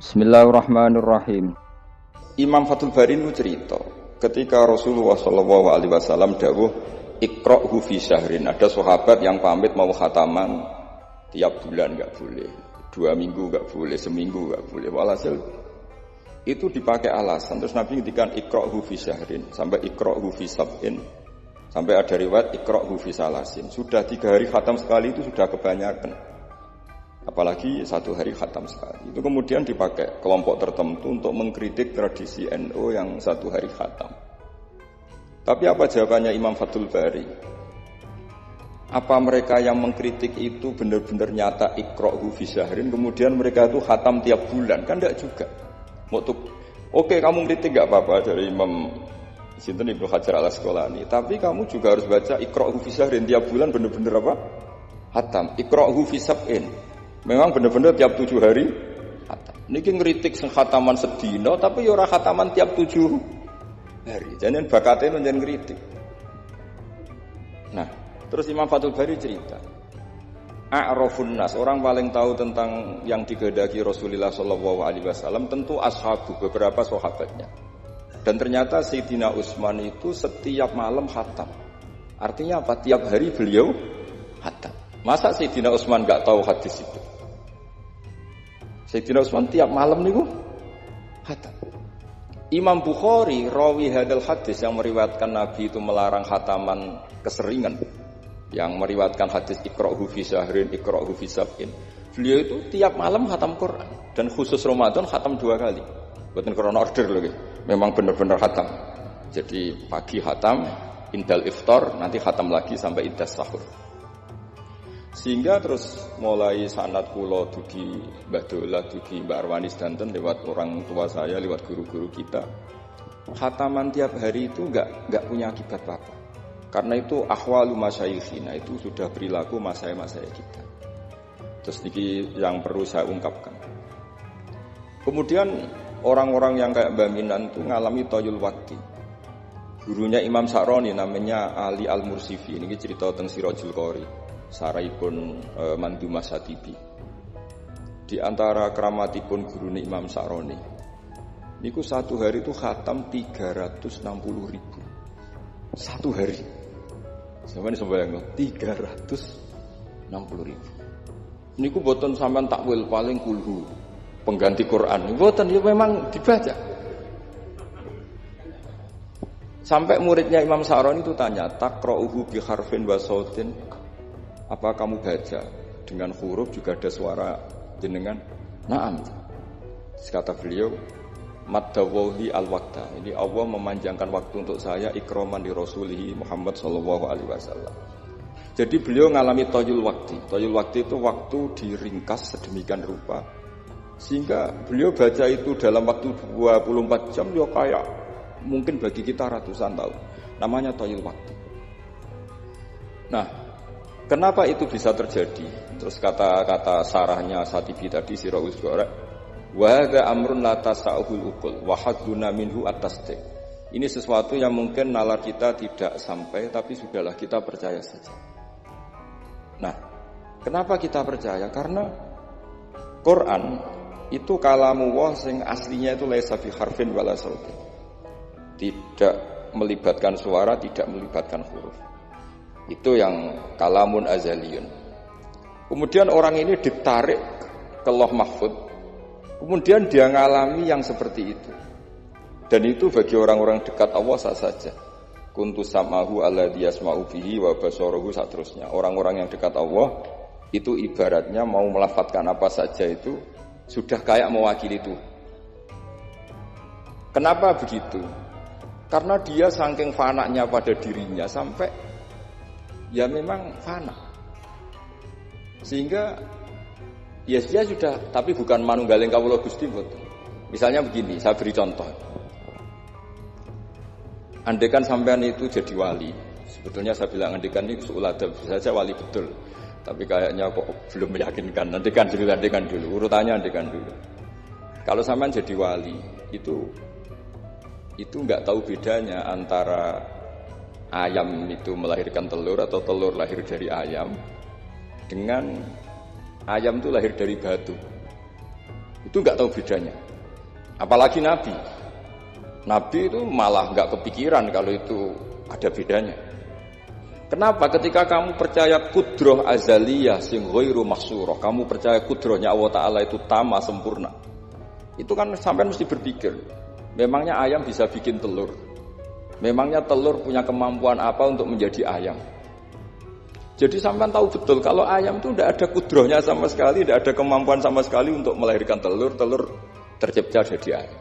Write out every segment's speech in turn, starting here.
Bismillahirrahmanirrahim. Imam Fathul Bari itu cerita ketika Rasulullah SAW dawuh iqra'hu fi syahrin, ada sahabat yang pamit mau khataman tiap bulan enggak boleh, 2 minggu enggak boleh, seminggu enggak boleh. Walhasil itu dipakai alasan. Terus Nabi ngendikan iqra'hu fi syahrin sampai iqra'hu fi sab'in, sampai ada riwayat iqra'hu fi salasin. Sudah 3 hari khatam sekali itu sudah kebanyakan. Apalagi 1 hari khatam sekali. Itu kemudian dipakai kelompok tertentu untuk mengkritik tradisi NU yang 1 hari khatam. Tapi apa jawabannya Imam Fathul Bari? Apa mereka yang mengkritik itu benar-benar nyata iqra'hu fi syahrin, kemudian mereka itu khatam tiap bulan? Kan enggak juga. Oke, kamu kritik enggak apa-apa dari Imam Sinten Ibnu Hajar Al-Asqalani, tapi kamu juga harus baca iqra'hu fi syahrin tiap bulan benar-benar apa? Khatam. Iqra'hu fi sab'in. Memang benar-benar tiap 7 hari khatam. Niki ngritik sing khataman sedina tapi ya ora khataman tiap 7 hari. Jangan bakatnya njen ngritik. Nah, terus Imam Fathul Bari cerita. A'rafun nas, orang paling tahu tentang yang dikehendaki Rasulullah sallallahu alaihi wasallam tentu ashabu, beberapa sahabatnya. Dan ternyata Sayyidina Utsman itu setiap malam khatam. Artinya apa? Tiap hari beliau khatam. Masa Sayyidina Utsman enggak tahu hadis itu? Sayyidina Utsman tiap malam niku khatam. Imam Bukhari rawi hadal hadis yang meriwayatkan Nabi itu melarang khataman keseringan, yang meriwayatkan hadis iqra'hu fi syahrin, iqra'hu fi sab'in. Beliau itu tiap malam khatam Quran dan khusus Ramadan khatam 2 kali. Bukan karena order lagi. Memang benar-benar khatam. Jadi pagi khatam, indal iftar, nanti khatam lagi sampai indas sahur. Sehingga terus mulai sanad kula dugi Mbah Dola, dugi Mbak Arwani sedanten lewat orang tua saya, lewat guru-guru kita. Khataman tiap hari itu enggak punya akibat apa-apa. Karena itu ahwalu masyayikhina, itu sudah perilaku masaya-masaya kita. Terus niki yang perlu saya ungkapkan. Kemudian orang-orang yang kayak Mbak Minan itu ngalami toyul wakti. Gurunya Imam Sa'roni namanya Ali Al-Mursifi, ini cerita tentang Sirajul Qori. Saraipun Mandumah Satibi. Di antara keramatipun guru Imam Sa'roni, niku 1 hari itu khatam 360.000. 1 hari. Sampeyan sembayang 360.000. Niku boten sampean takwil paling kulhu pengganti Quran. Boten, ya memang dibaca. Sampai muridnya Imam Sa'roni itu tanya, "Taqra'uhu bi harfin wa sautin?" Apa kamu baca dengan huruf juga ada suara jenengan? Naam. Kata beliau, maddawahi al-waqta. Ini Allah memanjangkan waktu untuk saya ikraman di Rasulihi Muhammad sallallahu alaihi wasallam. Jadi beliau mengalami toyul waktu. Toyul waktu itu waktu diringkas sedemikian rupa sehingga beliau baca itu dalam waktu 24 jam ya kayak mungkin bagi kita ratusan tahun. Namanya toyul waktu. Nah, kenapa itu bisa terjadi? Terus kata-kata sarahnya Satibi tadi Sirahul Qori, wa hadza amrun la tasa'ul uqul wa hadduna minhu at-tasdiq. Ini sesuatu yang mungkin nalar kita tidak sampai, tapi sudahlah kita percaya saja. Nah, kenapa kita percaya? Karena Quran itu kalamullah sing aslinya itu laisa fi harfin wala sautin. Tidak melibatkan suara, tidak melibatkan huruf. Itu yang kalamun azaliyun. Kemudian orang ini ditarik ke Lauh Mahfuz. Kemudian dia ngalami yang seperti itu. Dan itu bagi orang-orang dekat Allah sah saja. Kuntu sam'ahu alladzi yasma'u bihi wa basaruhu saterusnya. Orang-orang yang dekat Allah itu ibaratnya mau melafadzkan apa saja itu sudah kayak mewakili itu. Kenapa begitu? Karena dia saking fananya pada dirinya sampai ya memang fana. Sehingga ya dia sudah, tapi bukan manunggaling kawula Gusti boten. Misalnya begini, saya beri contoh. Andaikan sampean itu jadi wali, sebetulnya saya bilang andaikan ini su'uladab saja wali betul. Tapi kayaknya kok belum meyakinkan. Andaikan dulu, urutannya andaikan dulu. Kalau sampean jadi wali, itu enggak tahu bedanya antara ayam itu melahirkan telur atau telur lahir dari ayam dengan ayam itu lahir dari batu. Itu nggak tahu bedanya. Apalagi Nabi. Nabi itu malah nggak kepikiran kalau itu ada bedanya. Kenapa? Ketika kamu percaya kudroh azaliyah sing ghairu mahsurah, kamu percaya kudrohnya Allah Ta'ala itu tama sempurna. Itu kan sampai mesti berpikir, memangnya ayam bisa bikin telur? Memangnya telur punya kemampuan apa untuk menjadi ayam? Jadi sampean tahu betul kalau ayam itu tidak ada kudrohnya sama sekali, tidak ada kemampuan sama sekali untuk melahirkan telur, telur tercipta jadi ayam.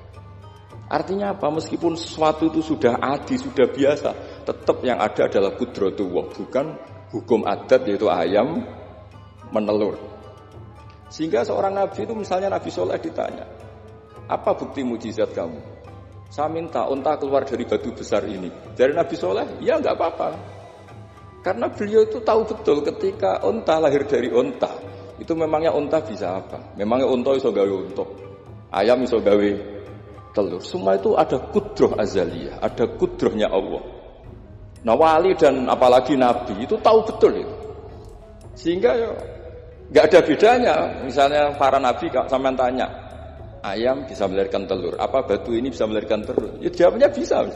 Artinya apa? Meskipun sesuatu itu sudah adi, sudah biasa, tetap yang ada adalah kudratullah, bukan hukum adat yaitu ayam menelur. Sehingga seorang nabi itu misalnya Nabi Soleh ditanya, apa bukti mujizat kamu? Saya minta unta keluar dari batu besar ini. Dari Nabi Soleh, ya enggak apa-apa. Karena beliau itu tahu betul ketika unta lahir dari unta, itu memangnya unta bisa apa? Memangnya unta bisa gawe unta, ayam bisa gawe telur. Semua itu ada kudroh azaliyah, ada kudrohnya Allah. Nah wali dan apalagi nabi itu tahu betul itu. Sehingga ya nggak ada bedanya. Misalnya para nabi sampean tanya, ayam bisa melahirkan telur, apa batu ini bisa melahirkan telur? Ya jawabnya bisa.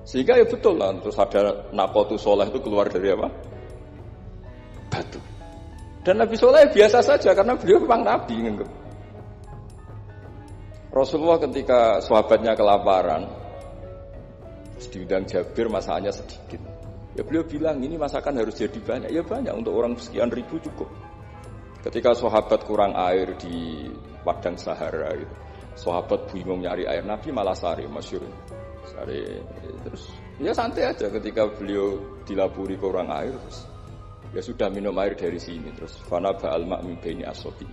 Sehingga ya betul lah. Terus ada Naqatu Soleh itu keluar dari apa? Batu. Dan Nabi Soleh biasa saja karena beliau memang nabi. Rasulullah ketika sahabatnya kelaparan, diundang Jabir masakannya sedikit. Ya beliau bilang ini masakan harus jadi banyak. Ya banyak untuk orang sekian ribu cukup. Ketika sahabat kurang air di padang Sahara gitu, sahabat bingung nyari air, Nabi malah sari, masyhur. Sari terus ya santai aja ketika beliau dilapuri kurang air terus ya sudah minum air dari sini terus fana ba'al ma' min baini asabi.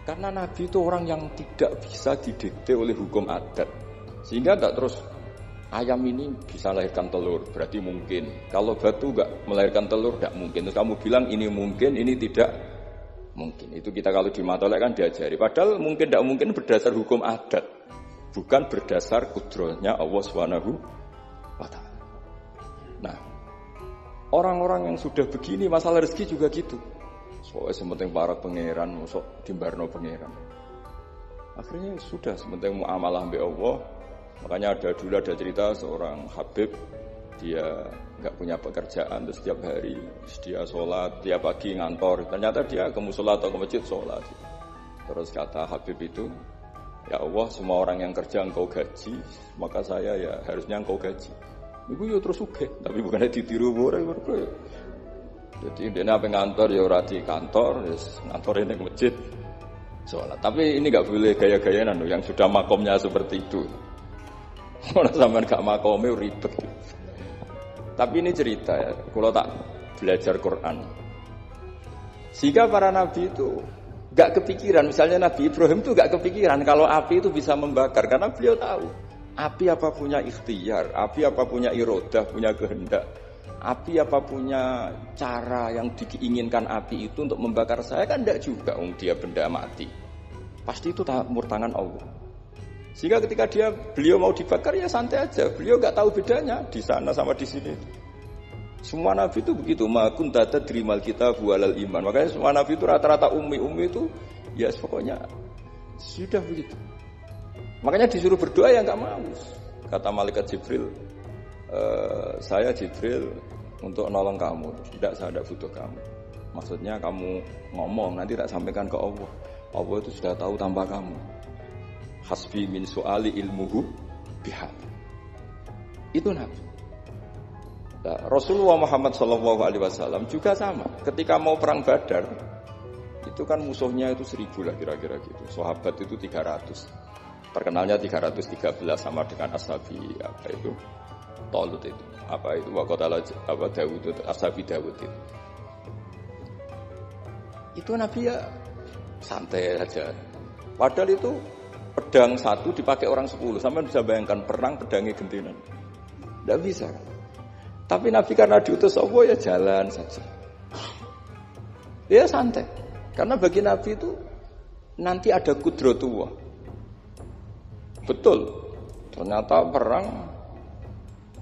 Karena Nabi itu orang yang tidak bisa didikte oleh hukum adat. Sehingga tidak terus ayam ini bisa melahirkan telur, berarti mungkin. Kalau batu enggak melahirkan telur, enggak mungkin. Terus kamu bilang ini mungkin, ini tidak mungkin. Itu kita kalau di matolek kan diajari. Padahal mungkin tidak mungkin berdasar hukum adat, bukan berdasar kudrohnya Allah Subhanahu wa ta'ala. Nah, orang-orang yang sudah begini, masalah rezeki juga gitu. Soalnya sementing para pangeran, masuk dimbarno pangeran. Akhirnya sudah sementing muamalah mbek Allah. Makanya dulu ada cerita seorang Habib, dia nggak punya pekerjaan, terus setiap hari dia sholat, tiap pagi ngantor. Ternyata dia ke musola atau ke masjid sholat. Terus kata Habib itu, ya Allah, semua orang yang kerja engkau gaji, maka saya ya harusnya engkau gaji. Ibu ya terus suge, tapi bukannya ditiru boleh. Jadi dia apa ngantor ya ora di kantor, ngantor ini masjid sholat. Tapi ini nggak boleh gaya-gayaan yang sudah makomnya seperti itu. Orang zaman gak makomnya ribet. Tapi ini cerita ya, kalau tak belajar Quran. Sehingga para nabi itu gak kepikiran, misalnya Nabi Ibrahim itu gak kepikiran kalau api itu bisa membakar, karena beliau tahu api apa punya ikhtiar, api apa punya irodah, punya kehendak, api apa punya cara yang diinginkan api itu untuk membakar saya, kan tidak juga, dia benda mati. Pasti itu murtangan Allah. Sehingga ketika beliau mau dibakar ya santai aja, beliau gak tahu bedanya di sana sama di sini. Semua nabi itu begitu, ma kunta tadrimal kitab walal iman. Makanya semua nabi itu rata-rata ummi itu ya pokoknya sudah begitu. Makanya disuruh berdoa ya nggak mau. Kata malaikat Jibril, saya Jibril untuk nolong kamu. Tidak, saya tidak butuh kamu. Maksudnya kamu ngomong nanti tak sampaikan ke Allah. Allah itu sudah tahu tanpa kamu. Hasbi min su'ali ilmuhu bihad. Itu nabi. Nah, Rasulullah Muhammad SAW juga sama. Ketika mau perang Badar, itu kan musuhnya itu 1000 lah kira-kira gitu. Sahabat itu 300. Terkenalnya 313 sama dengan Ashabi apa itu Talut itu. Apa itu waqatala apa Daud itu Ashabi Daud itu. Itu Nabi ya santai saja. Padahal itu pedang satu dipakai orang 10. Sampai bisa bayangkan perang pedangnya gentenan. Tidak bisa. Tapi Nabi karena diutus Allah ya jalan saja. Ya santai. Karena bagi Nabi itu nanti ada kudratullah. Betul. Ternyata perang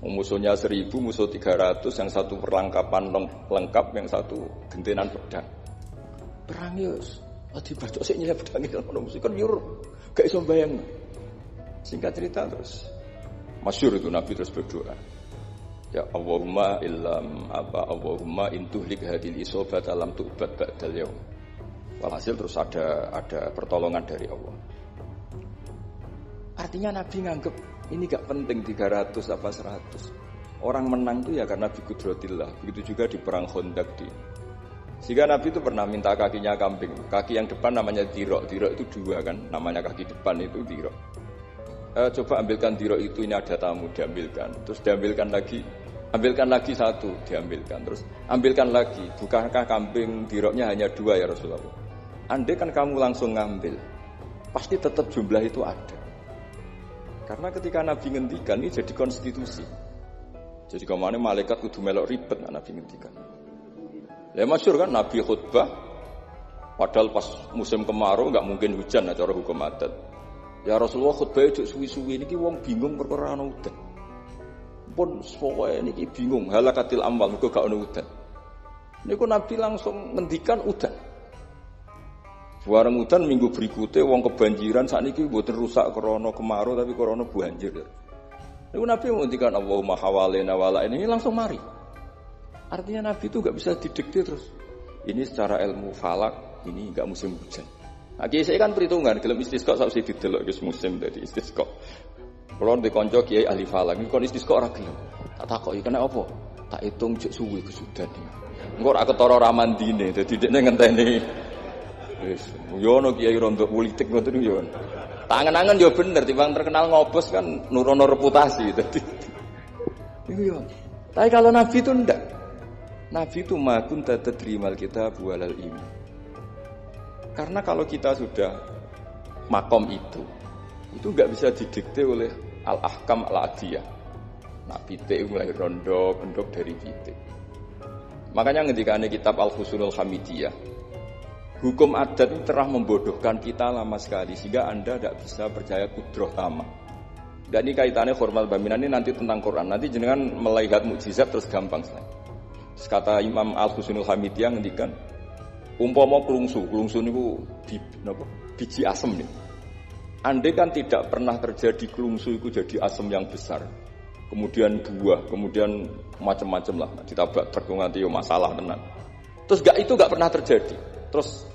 musuhnya 1000, musuh 300, yang satu perlengkapan lengkap, yang satu gentenan pedang. Perang ya Dibacok sik nyilep pedang ngono mesti kan yur gak iso bayang. Singkat cerita terus masyhur itu Nabi terus berdoa. Ya Allahumma intuhlik hadil isobat alam tu'bad ba'dal yaum. Walhasil terus ada pertolongan dari Allah. Artinya Nabi nganggep ini gak penting 300 apa 100. Orang menang itu ya karena biqudratillah. Begitu juga di perang Khandaq sehingga Nabi itu pernah minta kakinya kambing. Kaki yang depan namanya dirok. Dirok itu 2 kan, namanya kaki depan itu dirok. Coba ambilkan dirok itu, ini ada tamu, diambilkan. Terus diambilkan lagi, ambilkan lagi 1, diambilkan. Terus ambilkan lagi. Bukankah kambing diroknya hanya 2 ya Rasulullah? Andai kan kamu langsung ngambil, pasti tetap jumlah itu ada. Karena ketika Nabi ngendikan ini jadi konstitusi. Jadi kemana malaikat kudu melok ribet Nabi ngendikan. Ya masyhur kan Nabi khutbah, padahal pas musim kemarau nggak mungkin hujan cara hukum adat. Ya Rasulullah khutbah itu suwi-suwi niki wong bingung perkara ana udan. Pun soe niki bingung halakatil amwal mergo gak ana udan. Niku Nabi langsung ngendikan udan. Bareng udan minggu berikutnya wong kebanjiran sakniki mboten rusak krana kemarau tapi krana banjir. Niku Nabi ngendikan Allahumma hawalena wala ini langsung mari. Artinya Nabi itu gak bisa didikte terus. Ini secara ilmu falak, ini gak musim hujan. Nah, saya kan perhitungan, gelem istisqa sak sing didelok wis musim dadi istisqa. Kalau di konco kiai ahli falak, ini kon istisqa ora gelem. Tak takoki kena apa? Tak hitung jek suwi kesudan. Engko ora ketara ramandine, dadi dekne ngenteni. Wis, yo ono kiai rondo politik ngoten yo. Tangan-tangan yo bener, timbang terkenal ngobos kan nurono reputasi dadi. Iku yo. Tapi kalau Nabi itu ndak. Nabi itu makun tadrimal kita bualal iman. Karena kalau kita sudah makom itu enggak bisa didikte oleh al-ahkam al-adiyah. Nah, pitik mulai rondo, pendok dari pitik. Makanya ketika ada kitab Al-Husunul Hamidiyah, hukum adat itu telah membodohkan kita lama sekali sehingga Anda tidak bisa percaya kudroh tama. Dan ini kaitannya formal baminan ini nanti tentang Quran. Nanti jenengan melihat mukjizat terus gampang sekali. Kata Imam Al-Husunul Hamidiyah ngendikan umpama klungsu niku biji asem nih. Andai kan tidak pernah terjadi klungsu itu jadi asem yang besar. Kemudian buah, kemudian macam-macam lah ditabrak truk nganti yo masalah tenan. Terus itu gak pernah terjadi. Terus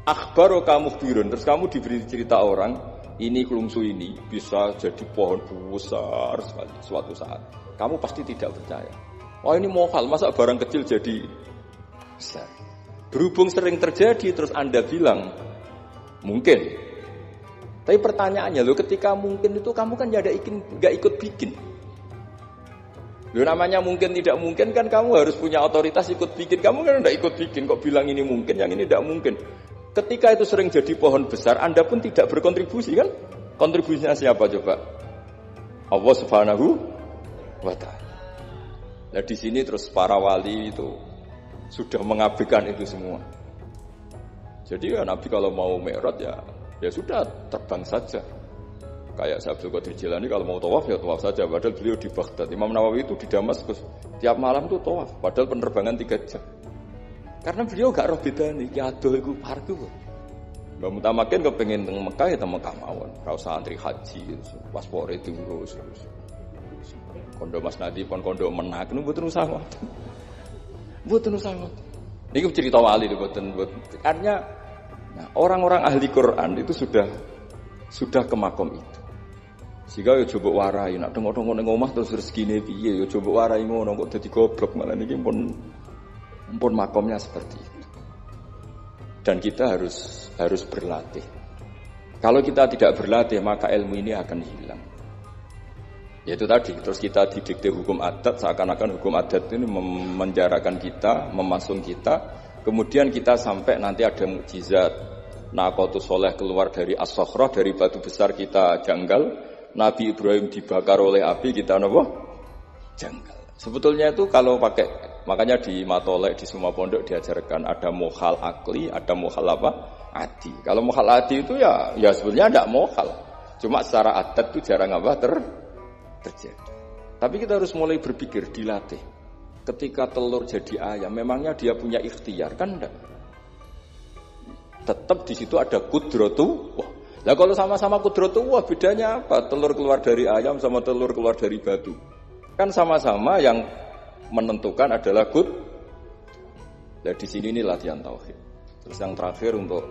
akhbaru kamu birun, terus kamu diberi cerita orang ini klungsu ini bisa jadi pohon besar sekali suatu saat. Kamu pasti tidak percaya. Oh ini mohal, masa barang kecil jadi besar. Berhubung sering terjadi, terus Anda bilang mungkin. Tapi pertanyaannya, ketika mungkin itu kamu kan gak ikut bikin. Namanya mungkin tidak mungkin kan kamu harus punya otoritas ikut bikin. Kamu kan gak ikut bikin, kok bilang ini mungkin, yang ini tidak mungkin. Ketika itu sering jadi pohon besar, Anda pun tidak berkontribusi kan? Kontribusinya siapa coba? Allah Subhanahu wa Ta'ala. Nah di sini terus para wali itu sudah mengabaikan itu semua. Jadi ya Nabi kalau mau mi'raj ya sudah terbang saja. Kayak Abdul Qadir Jilani kalau mau tawaf ya tawaf saja. Padahal beliau di Baghdad. Imam Nawawi itu di Damaskus tiap malam tuh tawaf. Padahal penerbangan 3 jam. Karena beliau gak roh bedane. Ya aduh iku parku. Mbak Mutamakin kepengen teng Mekah ya teng Mekah mawon. Ra usah antri haji, paspore diurus. Kondo Mas Nadi pon kondo menak nu mboten usah ngoten. Mboten usah ngoten. Niki cerita wali mboten. Artinya orang-orang ahli Quran itu sudah ke makom itu. Sehingga yo coba warai nek tengok-tengok ning omah terus rezekine piye yo coba warai ngono kok dadi goblok malah niki pun makomnya seperti itu. Dan kita harus berlatih. Kalau kita tidak berlatih maka ilmu ini akan hilang. Yaitu tadi, terus kita didikte hukum adat, seakan-akan hukum adat ini memenjarakan kita, memasung kita, kemudian kita sampai nanti ada mukjizat, Naqatus Soleh keluar dari As-Sokhrah, dari batu besar kita janggal, Nabi Ibrahim dibakar oleh api, kita apa? Janggal. Sebetulnya itu kalau pakai, makanya di Matolek, di semua pondok diajarkan, ada mohal akli, ada mohal apa? Adi. Kalau mohal adi itu ya sebetulnya tidak mohal, cuma secara adat itu jarang apa terjadi. Tapi kita harus mulai berpikir, dilatih. Ketika telur jadi ayam, memangnya dia punya ikhtiar kan enggak? Tetap di situ ada qudratu. Lah kalau sama-sama qudratu, bedanya apa? Telur keluar dari ayam sama telur keluar dari batu. Kan sama-sama yang menentukan adalah Nah di sini ini latihan tauhid. Terus yang terakhir untuk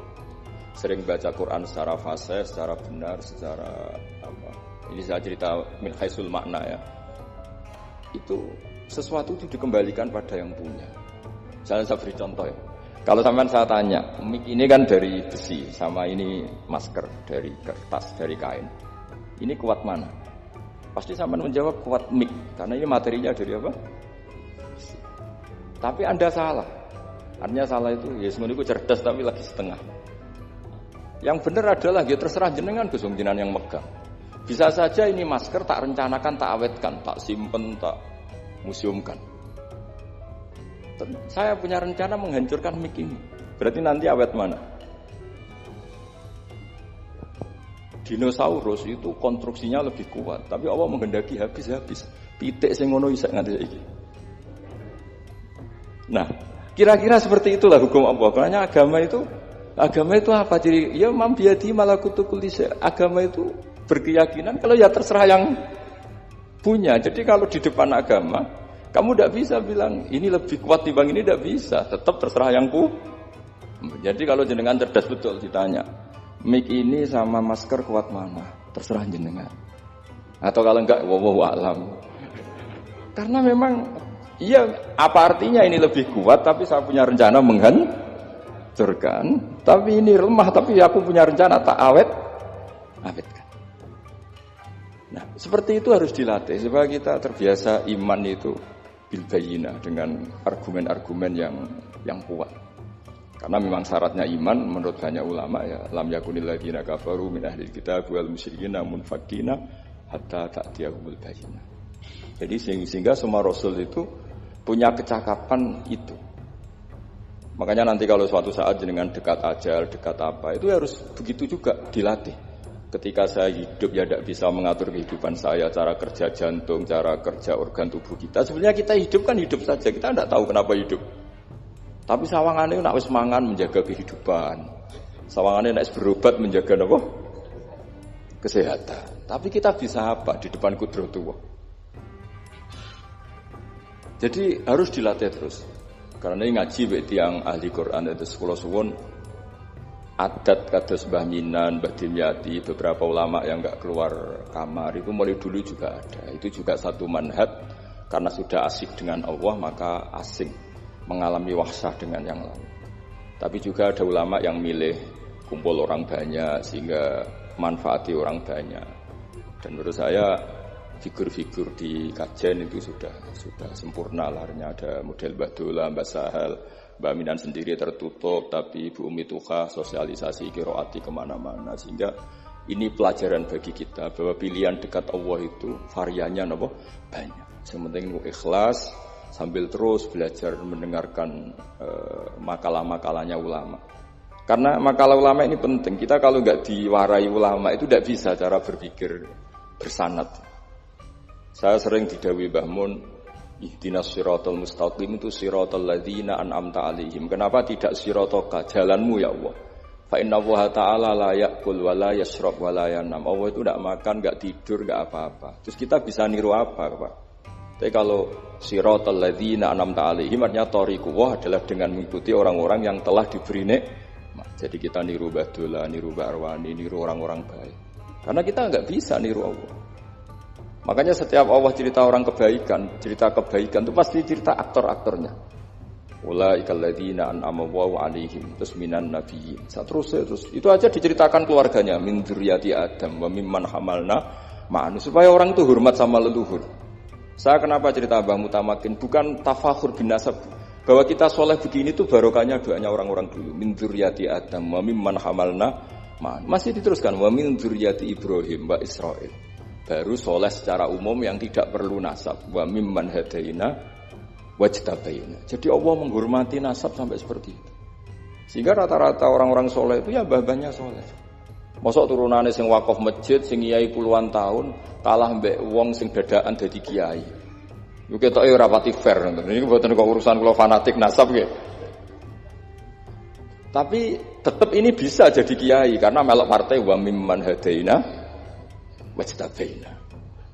sering baca Quran secara fasih, secara benar, secara apa? Ini saya cerita min haisul makna ya. Itu sesuatu itu dikembalikan pada yang punya. Misalnya saya beri contoh ya. Kalau sampean saya tanya, mic ini kan dari besi, sama ini masker dari kertas, dari kain. Ini kuat mana? Pasti sampean menjawab kuat mic, karena ini materinya dari apa? Besi. Tapi Anda salah. Artinya salah itu, ya semuanya cerdas tapi lagi setengah. Yang benar adalah, ya terserah jenengan Gus jenengan yang megang. Bisa saja ini masker tak rencanakan, tak awetkan, tak simpen, tak museumkan. Saya punya rencana menghancurkan mic ini. Berarti nanti awet mana? Dinosaurus itu konstruksinya lebih kuat, tapi Allah menghendaki habis-habis. Pitik sing ngono isek nganti saiki. Nah, kira-kira seperti itulah hukum Allah. Karena agama itu apa? Jadi ya mam biadi malakutu kulli syai'. Agama itu berkeyakinan kalau ya terserah yang punya. Jadi kalau di depan agama, kamu tidak bisa bilang ini lebih kuat dibanding ini, tidak bisa. Tetap terserah yang Jadi kalau jenengan cerdas betul ditanya, mic ini sama masker kuat mana? Terserah jenengan. Atau kalau enggak, wallahu a'lam. Karena memang iya, apa artinya ini lebih kuat tapi saya punya rencana menghancurkan. Tapi ini lemah tapi aku punya rencana tak awetkan. Nah, seperti itu harus dilatih supaya kita terbiasa iman itu bil bayyinah, dengan argumen-argumen yang kuat. Karena memang syaratnya iman menurut banyak ulama ya, lam yakunil ladzina kafaru min ahlil kitab wal musyrikin munfakina hatta ta'tiyahumul bayyinah. Jadi sehingga semua rasul itu punya kecakapan itu. Makanya nanti kalau suatu saat dengan dekat ajal, dekat apa, itu harus begitu juga dilatih. Ketika saya hidup ya tidak bisa mengatur kehidupan saya, cara kerja jantung, cara kerja organ tubuh kita. Sebenarnya kita hidup kan hidup saja, kita tidak tahu kenapa hidup. Tapi sawangannya nak wis mangan menjaga kehidupan. Sawangannya nak berobat menjaga apa? Kesehatan. Tapi kita bisa apa di depan kudratullah? Jadi harus dilatih terus. Karena ini ngaji bagi yang ahli Quran itu sekolah suwun. Adat kados Mbah Minan, Mbah Dimyati, beberapa ulama yang enggak keluar kamar itu mulai dulu juga ada. Itu juga satu manhaj, karena sudah asik dengan Allah maka asing mengalami wahsyah dengan yang lain. Tapi juga ada ulama yang milih kumpul orang banyak sehingga manfaati orang banyak. Dan menurut saya figur-figur di kajian itu sudah sempurna lahirnya. Ada model Mbah Dola, Mbah Sahal, Mbak Minan sendiri tertutup, tapi Ibu Umi Tuha sosialisasi qiraati kemana-mana. Sehingga ini pelajaran bagi kita bahwa pilihan dekat Allah itu variannya banyak. Yang penting ikhlas sambil terus belajar mendengarkan makalah-makalahnya ulama. Karena makalah ulama ini penting. Kita kalau nggak diwarai ulama itu tidak bisa cara berpikir bersanad. Saya sering didhawuhi Mbah Mun, ihdinas siratal mustaqim itu siratal ladzina an'amta 'alaihim. Kenapa tidak siratoka, jalanmu ya Allah? Fa inna Allah ta'ala la ya'kul wa la yashrab wa la yanam. Allah itu tidak makan, enggak tidur, enggak apa-apa. Terus kita bisa niru apa, Pak? Tapi kalau siratal ladzina an'amta 'alaihim artinya thariqullah adalah dengan mengikuti orang-orang yang telah diberi nikmat. Jadi kita niru Mbah Dola, niru Mbah Arwani, niru orang-orang baik. Karena kita enggak bisa niru Allah. Makanya setiap Allah cerita orang kebaikan, cerita kebaikan itu pasti cerita aktor-aktornya. Ulaikal ladzina an'ama Allahu 'alaihim terus minan nabiyyin. Terus itu aja diceritakan keluarganya, min dzurriyyati Adam wa mimman hamalna ma'an, supaya orang itu hormat sama leluhur. Saya kenapa cerita Mbah Mutamakin bukan tafakhur bin nasab, bahwa kita soleh begini itu barokahnya doanya orang-orang dulu. Min dzurriyyati Adam wa mimman hamalna ma'an. Masih diteruskan wa min dzurriyyati Ibrahim wa Israil. Baru soleh secara umum yang tidak perlu nasab. Wa mimman hadaina wajtabaina. Jadi Allah menghormati nasab sampai seperti itu. Sehingga rata-rata orang-orang soleh itu ya mbah-mbahnya soleh. Mosok turunane sing wakaf masjid, sing kiai puluhan tahun, kalah mbek wong sing dadakan dadi kiai. Yo ketoke ora pati fair ngoten. Niki mboten kok urusan kula fanatik nasab nggih. Tapi tetap ini bisa jadi kiai karena melok partai wa mimman hadaina wajtabaina.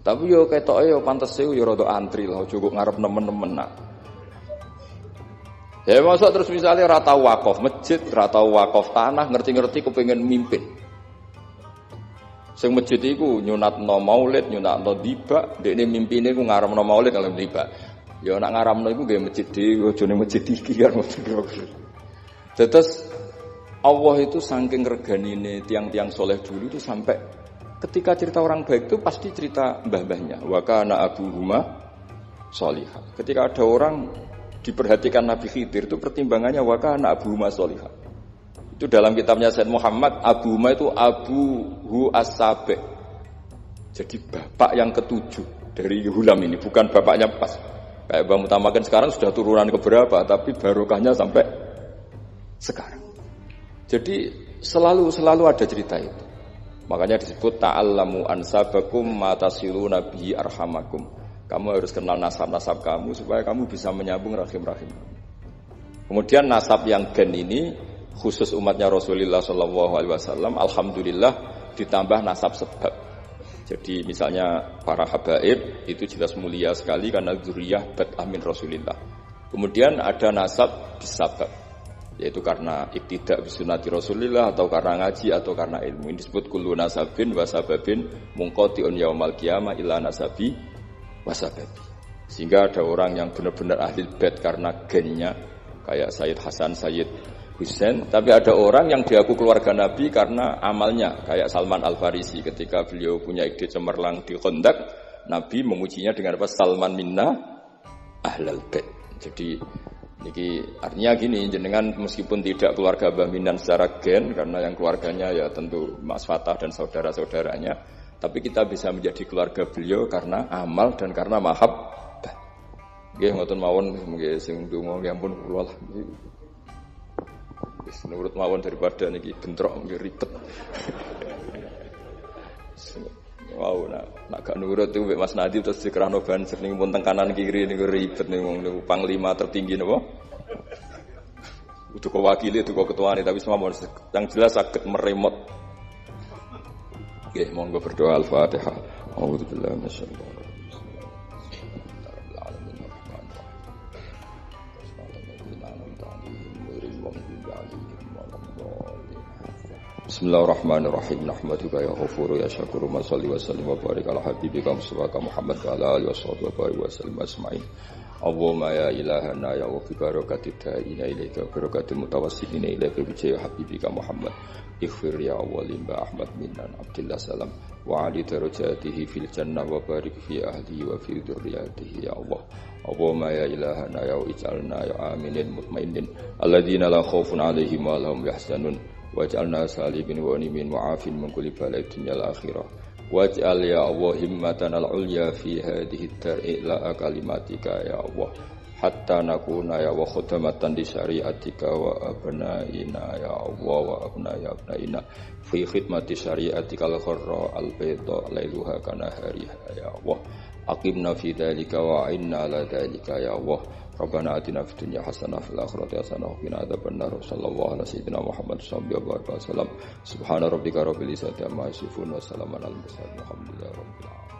Tapi yo ketoke yo pantese yo rada antri lah, aja kok ngarep nemen-nemen nak. Ya masa terus misalnya ora tau wakaf masjid, ora tau wakaf tanah, ngerti-ngerti kepengin mimpin. Sing masjid iku nyunatno maulid, nyunatno dibak, dekne mimpine ku ngaramno maulid kalau dibak. Ya nak ngaramno iku nggih masjid dhewe, aja ning masjid iki kan. Terus Allah itu saking reganine tiang-tiang soleh dulu itu sampai ketika cerita orang baik itu pasti cerita mbah-mbahnya. Wa kana abuhuma sholihah. Ketika ada orang diperhatikan Nabi Khidir itu pertimbangannya wa kana abuhuma sholihah. Itu dalam kitabnya Said Muhammad, abuhuma itu abuhu as-sabi'. Jadi bapak yang ketujuh dari Hulam ini, bukan bapaknya pas. Kayak Bang Mutamakan sekarang sudah turunan keberapa, tapi barokahnya sampai sekarang. Jadi selalu ada cerita itu. Makanya disebut ta'allamu ansabakum matasiluna bihi arhamakum. Kamu harus kenal nasab-nasab kamu supaya kamu bisa menyambung rahim-rahim. Kemudian nasab yang gen ini khusus umatnya Rasulullah SAW, alhamdulillah ditambah nasab sebab. Jadi misalnya para habaib itu jelas mulia sekali karena dzurriyyah bat'ah min Rasulillah. Kemudian ada nasab bisabab, yaitu karena iktidak bisunati Rasulillah atau karena ngaji atau karena ilmu. Ini disebut kullu nasabin wasababin munqati'un yaumal qiyamah illa nasabi wasababi. Sehingga ada orang yang benar-benar ahli bait karena gennya kayak Sayyid Hasan, Sayyid Husain, tapi ada orang yang diaku keluarga Nabi karena amalnya kayak Salman Al-Farisi ketika beliau punya ide cemerlang di Khandaq, Nabi memujinya dengan apa? Salman minna ahlal bait. Jadi ini artinya gini, jenengan meskipun tidak keluarga Mbah Minan secara gen, karena yang keluarganya ya tentu Mas Fatah dan saudara-saudaranya, tapi kita bisa menjadi keluarga beliau karena amal dan karena mahabbah. Nggih ngoten mawon, nggih sing ndonga nggih ampun kula lah. Wis nurut mawon daripada niki bentrok nggih ribet. Wow, nak gak nurut itu Mas Nadib terus dikerano banser ning pun teng kanan kiri niku ribet niku panglima tertinggi napa. Udah kewakili itu kok ketuane tapi semua yang jelas saged meremot. Nggih, monggo berdoa Al-Fatihah. A'udzubillahi minasyaitonir rajim. Bismillahirrahmanirrahim. Nahmaduka ya ghafuru ya syakuru wa shalli wa sallim wa barik ala habibika Muhammad wa ala alihi wa sallam asma'in. Allahumma ya ilahana ya wa fi barakati da'ina ilaika barakati mutawassilina ilaika bi jahi habibika Muhammad. Ighfir ya awwalim ba Ahmad minnan Abdillah salam wa ali darajatihi fil jannah wa barik fi ahlihi wa fi dzurriyyatihi ya Allah. Allahumma ya ilahana ya ij'alna ya aminin mutmainin alladzina la khaufun 'alaihim wa lahum yahzanun. Waj'alna salimin wa nimin mu'afin min kulli bala'in dunyal akhirah. Waj'al ya Allah himmatan al-ulya fi hadhihi ad-dar'ila kalimatika ya Allah. Hatta nakuna ya wa khudamatan di syariatika wa abnaina ya Allah wa abnaya abnaina fi khidmati syariatika al-kharra al-bayda lailuha kanahariha ya Allah. Aqimna fi dhalika wa inna ala dhalika ya Allah. Rabbana atina fid dunya hasanah fil akhirati hasanah wa qina adzabannar. Sallallahu alaihi sayyidina Muhammad sallallahu alaihi wasallam. Subhana rabbika rabbil izzati amma yasifun wa salamun alal mursalin. Alhamdulillahi rabbil alamin.